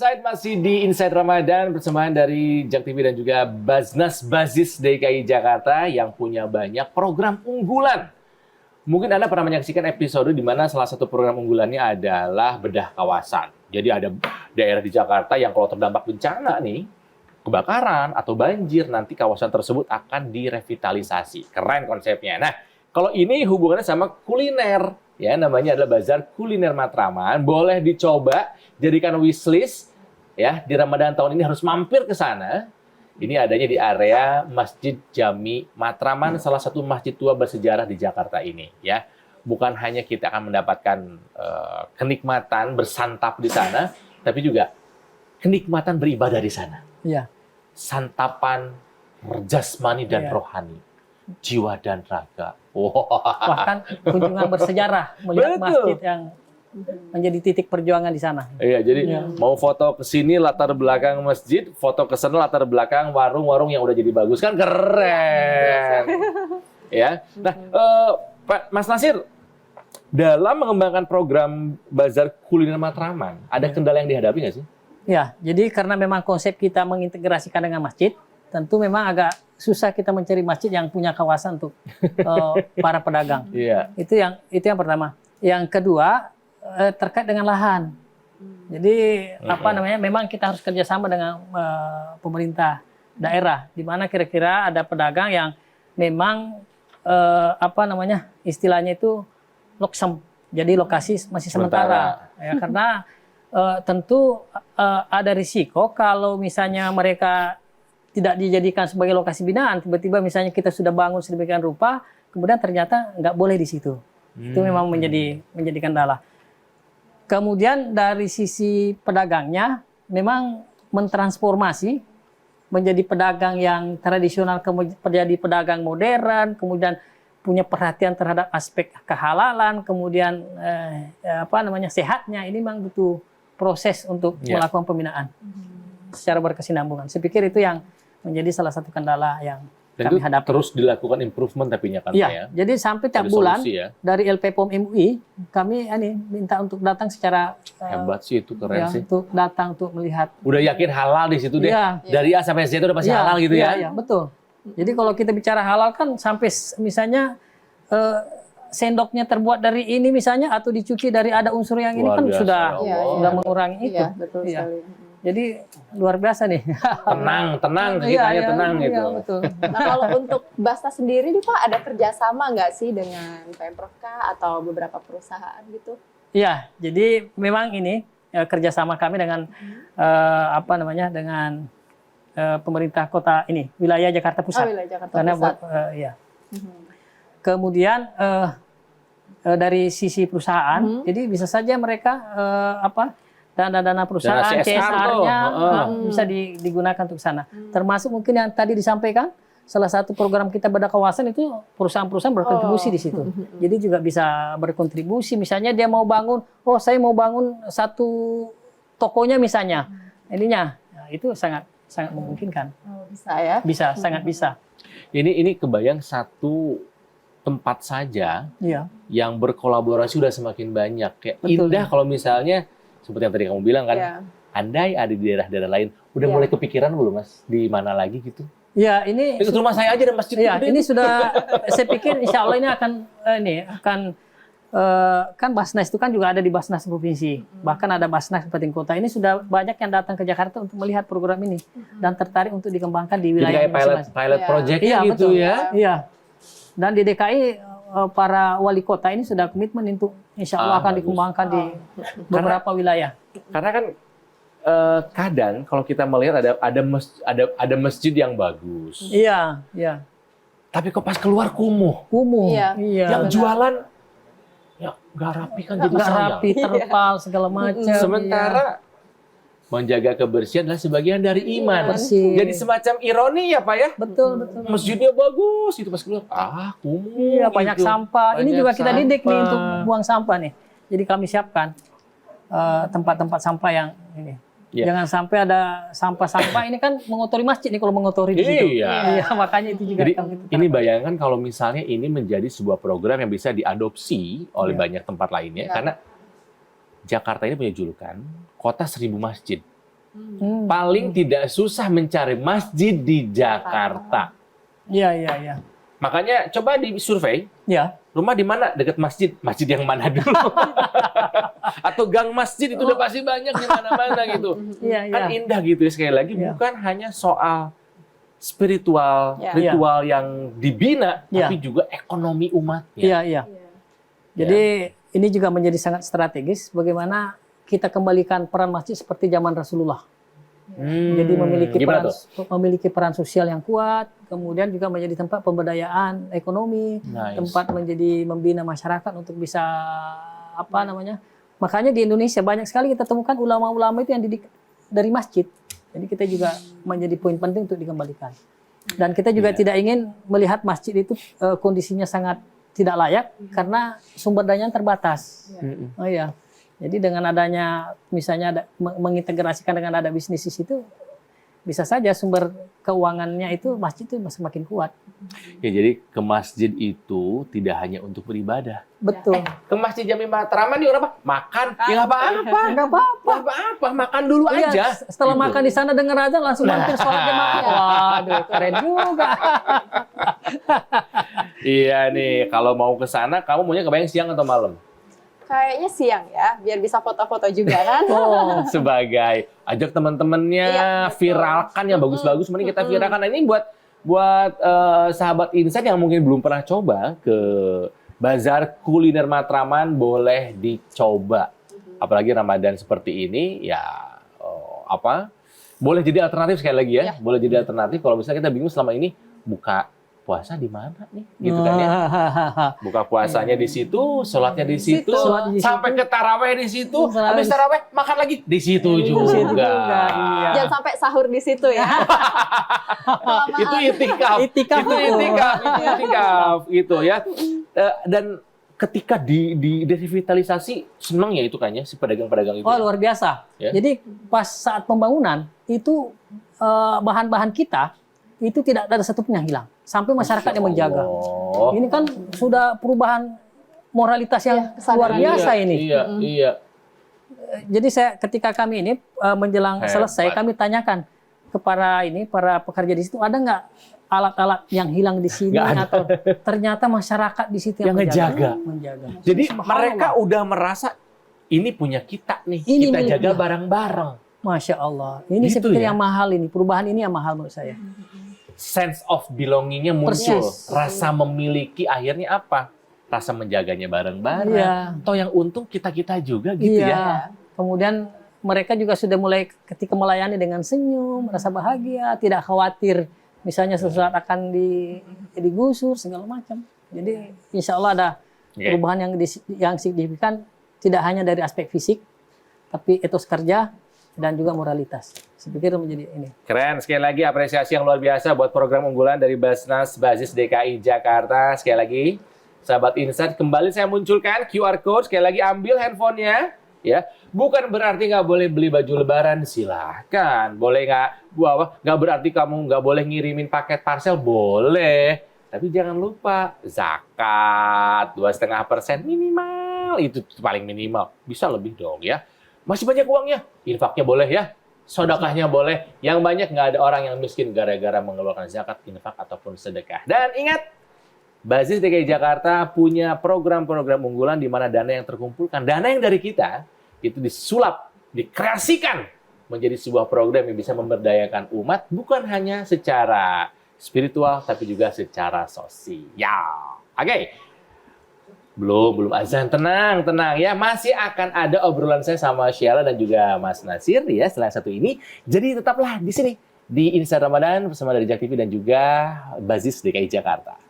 Insight masih di Insight Ramadan persembahan dari Jak TV dan juga Basnas Basis DKI Jakarta yang punya banyak program unggulan. Mungkin Anda pernah menyaksikan episode di mana salah satu program unggulannya adalah bedah kawasan. Jadi ada daerah di Jakarta yang kalau terdampak bencana nih, kebakaran atau banjir, nanti kawasan tersebut akan direvitalisasi. Keren konsepnya. Nah, kalau ini hubungannya sama kuliner. Ya, namanya adalah Bazar Kuliner Matraman. Boleh dicoba, jadikan wishlist. Ya, di Ramadan tahun ini harus mampir ke sana. Ini adanya di area Masjid Jami Matraman, salah satu masjid tua bersejarah di Jakarta ini. Ya, bukan hanya kita akan mendapatkan kenikmatan bersantap di sana, tapi juga kenikmatan beribadah di sana. Iya. Santapan jasmani dan rohani, jiwa dan raga. Bahkan kunjungan bersejarah melihat masjid yang menjadi titik perjuangan di sana. Iya, jadi mau foto ke sini latar belakang masjid, foto ke sana latar belakang warung-warung yang udah jadi bagus, kan keren. Ya. Nah, Pak Mas Nasir, dalam mengembangkan program Bazar Kuliner Matraman, ada kendala yang dihadapi nggak sih? Ya, jadi karena memang konsep kita mengintegrasikan dengan masjid, tentu memang agak susah kita mencari masjid yang punya kawasan untuk para pedagang. Iya. Itu yang pertama. Yang kedua terkait dengan lahan. Jadi memang kita harus kerjasama dengan pemerintah daerah, di mana kira-kira ada pedagang yang memang istilahnya itu loksem. Jadi lokasi masih sementara. Ya, karena tentu ada risiko kalau misalnya mereka tidak dijadikan sebagai lokasi binaan, tiba-tiba misalnya kita sudah bangun sedemikian rupa, kemudian ternyata nggak boleh di situ. Itu memang menjadi kendala. Kemudian dari sisi pedagangnya, memang mentransformasi menjadi pedagang yang tradisional, menjadi pedagang modern, kemudian punya perhatian terhadap aspek kehalalan, kemudian sehatnya, ini memang butuh proses untuk melakukan pembinaan secara berkesinambungan. Saya pikir itu yang menjadi salah satu kendala yang kami hadapi. Terus dilakukan improvement tapi ya. Jadi sampai tiap bulan dari LPPOM MUI kami minta untuk datang secara hebat sih, itu keren sih. Untuk datang untuk melihat. Udah yakin halal di situ deh. Dari A sampai Z itu udah pasti halal gitu ya. Iya, betul. Jadi kalau kita bicara halal kan sampai misalnya sendoknya terbuat dari ini misalnya atau dicuci dari ada unsur yang ini kan sudah mengurangi itu. Iya, betul sekali. Jadi luar biasa nih. Tenang, kitanya tenang gitu. Iya, betul. Nah, kalau untuk Basnas sendiri nih Pak, ada kerjasama nggak sih dengan Pemprov atau beberapa perusahaan gitu? Iya, jadi memang ini kerjasama kami dengan dengan pemerintah kota ini, wilayah Jakarta Pusat. Wilayah Jakarta Pusat. Kemudian dari sisi perusahaan, jadi bisa saja mereka dana perusahaan CSR-nya bisa digunakan untuk sana. Termasuk mungkin yang tadi disampaikan, salah satu program kita bedah kawasan itu perusahaan-perusahaan berkontribusi di situ. Jadi juga bisa berkontribusi. Misalnya dia mau bangun, saya mau bangun satu tokonya misalnya, itu sangat memungkinkan. Bisa ya? Bisa, sangat bisa. Ini kebayang satu tempat saja yang berkolaborasi udah semakin banyak. Kayak indah kalau misalnya seperti yang tadi kamu bilang kan, andai ada di daerah-daerah lain, udah mulai kepikiran belum Mas, di mana lagi gitu? Ya, ini dekat rumah saya aja dan masjid. Ya, ini sudah, saya pikir insya Allah ini akan kan Basnas itu kan juga ada di Basnas provinsi, bahkan ada Basnas kabupaten kota. Ini sudah banyak yang datang ke Jakarta untuk melihat program ini dan tertarik untuk dikembangkan di wilayah masing-masing. Pilot project gitu betul. ya? Iya. Dan di DKI para wali kota ini sudah komitmen untuk insya Allah akan dikembangkan di beberapa wilayah. Karena kan kadang kalau kita melihat ada masjid yang bagus. Iya. Tapi kok pas keluar kumuh. Iya. Yang jualan ya nggak rapi kan, jadi nggak rapi, terpal segala macam. Sementara menjaga kebersihan adalah sebagian dari iman. Bersih. Jadi semacam ironi ya Pak ya. Betul. Masjidnya bagus, itu pas keluar kumuh. Iya, banyak sampah. Ini juga kita didik nih untuk buang sampah nih. Jadi kami siapkan tempat-tempat sampah yang ini. Jangan sampai ada sampah-sampah ini kan mengotori masjid nih kalau mengotori di situ. Iya, makanya itu juga. Jadi ini bayangkan kalau misalnya ini menjadi sebuah program yang bisa diadopsi oleh banyak tempat lainnya, karena Jakarta ini punya julukan kota 1000 masjid. Paling tidak susah mencari masjid di Jakarta. Iya, iya, iya. Makanya coba disurvei, Ya. rumah di mana dekat masjid? Masjid yang mana dulu? Atau gang masjid itu udah pasti banyak di mana-mana gitu. Iya, iya. Kan indah gitu ya, sekali lagi Iya. bukan hanya soal spiritual, Ya. ritual yang dibina, Iya. tapi juga ekonomi umatnya. Iya, iya. Iya. Jadi ini juga menjadi sangat strategis bagaimana kita kembalikan peran masjid seperti zaman Rasulullah. Jadi gimana memiliki peran sosial yang kuat, kemudian juga menjadi tempat pemberdayaan ekonomi, Nice. tempat menjadi membina masyarakat untuk bisa apa namanya. Makanya di Indonesia banyak sekali kita temukan ulama-ulama itu yang didik dari masjid. Jadi kita juga menjadi poin penting untuk dikembalikan. Dan kita juga Iya. tidak ingin melihat masjid itu kondisinya sangat tidak layak karena sumber dayanya terbatas. Mm-mm. Oh iya. Jadi dengan adanya misalnya mengintegrasikan dengan ada bisnis di situ, bisa saja sumber keuangannya itu masjid itu semakin kuat. Ya, jadi ke masjid itu tidak hanya untuk beribadah. Betul. Ke masjid Jami Matraman juga apa? Makan. Ya nggak apa-apa. Enggak apa-apa. Nggak apa-apa. Makan dulu Iya, aja. setelah Gitu. makan di sana dengar aja langsung mampir sholat jemaah. Waduh, keren juga. Iya nih, kalau mau ke sana, kamu maunya kebayang siang atau malam? Kayaknya siang ya, biar bisa foto-foto juga kan. Oh, Sebagai ajak teman-temannya, Iya, betul. viralkan yang bagus-bagus, mending kita viralkan. Nah, ini buat sahabat Insight yang mungkin belum pernah coba ke Bazar Kuliner Matraman, boleh dicoba. Apalagi Ramadan seperti ini, ya boleh jadi alternatif sekali lagi ya. Iya. Boleh jadi alternatif kalau misalnya kita bingung selama ini buka puasa di mana nih, gitu kan ya. Buka puasanya di situ, sholatnya di situ, Sholat di situ. sampai ke taraweh di situ, Taraweh habis di- taraweh makan lagi di situ Di juga. situ juga, iya. Jangan sampai sahur di situ ya. Itu itikaf. Itikaf Itu itu. itikaf, itu itikaf gitu ya. Dan ketika di revitalisasi, seneng ya itu kayaknya si pedagang-pedagang itu. Oh, luar biasa. Ya. Jadi pas saat pembangunan itu bahan-bahan kita itu tidak ada satupun yang hilang. Sampai masyarakat yang menjaga. Oh. Ini kan sudah perubahan moralitas yang Iya, luar kesadaran. biasa ini. Iya, iya. Jadi ketika kami ini menjelang Hebat. selesai, kami tanyakan ke para pekerja di situ, ada nggak alat-alat yang hilang di sini Nggak ada. atau ternyata masyarakat di situ Yang ngejaga. menjaga. Jadi Subhanallah. mereka udah merasa ini punya kita nih, Ini kita milik jaga dia. bareng-bareng. Masya Allah. Ini Gitu seperti ya? yang mahal ini. Perubahan ini yang mahal menurut saya. Sense of belongingnya muncul. Persis. Rasa memiliki akhirnya apa? Rasa menjaganya bareng-bareng. Iya. Atau yang untung kita-kita juga gitu Iya. ya. Kemudian mereka juga sudah mulai ketika melayani dengan senyum, merasa bahagia, tidak khawatir misalnya sesuatu akan digusur segala macam. Jadi insya Allah ada Oke. perubahan yang signifikan, tidak hanya dari aspek fisik, tapi etos kerja dan juga moralitas. Saya pikir menjadi ini. Keren, sekali lagi apresiasi yang luar biasa buat program unggulan dari Basnas Bazis DKI Jakarta. Sekali lagi, sahabat Insight, kembali saya munculkan QR Code. Sekali lagi ambil handphonenya, ya. Bukan berarti nggak boleh beli baju lebaran, silahkan. Boleh nggak berarti kamu nggak boleh ngirimin paket parcel, boleh. Tapi jangan lupa zakat 2,5% minimal, itu paling minimal. Bisa lebih dong ya. Masih banyak uangnya, infaknya boleh ya. Sedekahnya boleh. Yang banyak nggak ada orang yang miskin gara-gara mengeluarkan zakat, infak, ataupun sedekah. Dan ingat, Bazis DKI Jakarta punya program-program unggulan di mana dana yang terkumpulkan, dana yang dari kita, itu disulap, dikreasikan menjadi sebuah program yang bisa memberdayakan umat, bukan hanya secara spiritual, tapi juga secara sosial. Oke. Belum azan, tenang ya, masih akan ada obrolan saya sama Sheila dan juga Mas Nasir ya setelah satu ini. Jadi tetaplah di sini di Insight Ramadan bersama dari Jak TV dan juga Bazis DKI Jakarta.